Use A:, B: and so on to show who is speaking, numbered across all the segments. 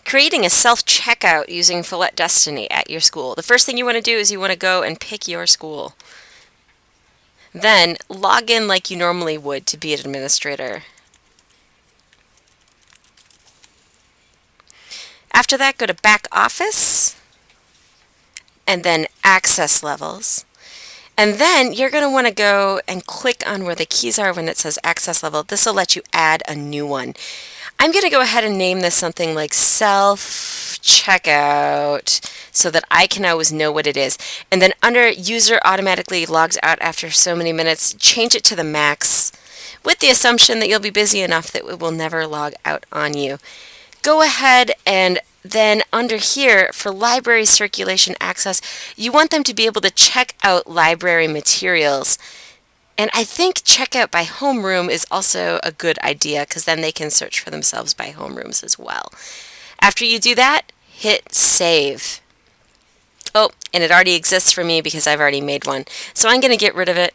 A: creating a self-checkout using Follett Destiny at your school. The first thing you want to do is you want to go and pick your school. Then log in like you normally would to be an administrator. After that, go to Back Office and then Access Levels. And then you're going to want to go and click on where the keys are when it says Access Level. This will let you add a new one. I'm going to go ahead and name this something like Self-Checkout so that I can always know what it is. And then under User Automatically Logs Out after so many minutes, change it to the max with the assumption that you'll be busy enough that it will never log out on you. Go ahead and then under here for library circulation access, you want them to be able to check out library materials. And I think checkout by homeroom is also a good idea because then they can search for themselves by homerooms as well. After you do that, hit save. Oh, and it already exists for me because I've already made one. So I'm going to get rid of it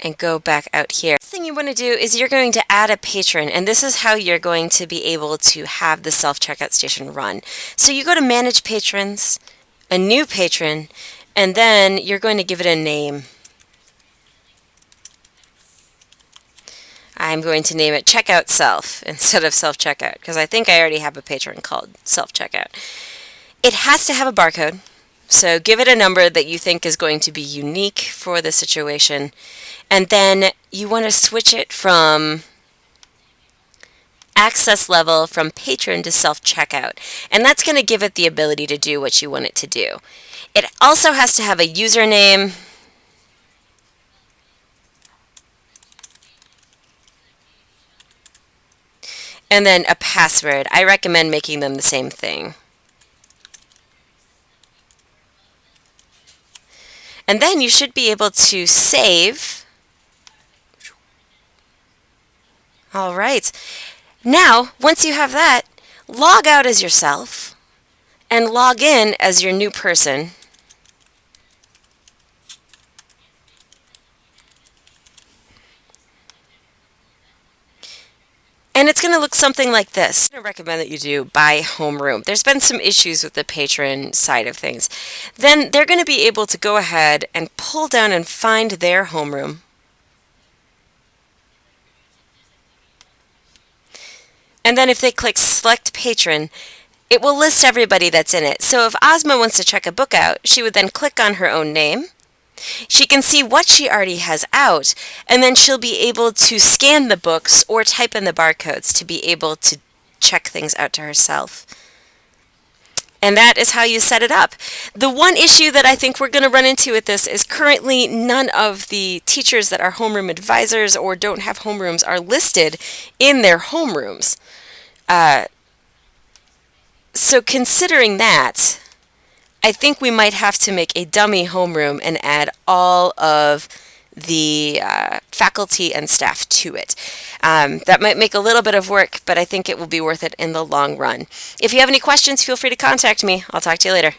A: and go back out here. The thing you want to do is you're going to add a patron, and this is how you're going to be able to have the self-checkout station run. So you go to Manage Patrons, a new patron, and then you're going to give it a name. I'm going to name it Checkout Self instead of Self-Checkout because I think I already have a patron called Self-Checkout. It has to have a barcode, so give it a number that you think is going to be unique for the situation. And then you want to switch it from access level from patron to self-checkout. And that's going to give it the ability to do what you want it to do. It also has to have a username. And then a password. I recommend making them the same thing. And then you should be able to save. All right. Now, once you have that, log out as yourself and log in as your new person. And it's going to look something like this. I recommend that you do by homeroom. There's been some issues with the patron side of things. Then they're going to be able to go ahead and pull down and find their homeroom. And then if they click Select Patron, it will list everybody that's in it. So if Ozma wants to check a book out, she would then click on her own name. She can see what she already has out, and then she'll be able to scan the books or type in the barcodes to be able to check things out to herself. And that is how you set it up. The one issue that I think we're going to run into with this is currently none of the teachers that are homeroom advisors or don't have homerooms are listed in their homerooms. So considering that, I think we might have to make a dummy homeroom and add all of the faculty and staff to it. That might make a little bit of work, but I think it will be worth it in the long run. If you have any questions, feel free to contact me. I'll talk to you later.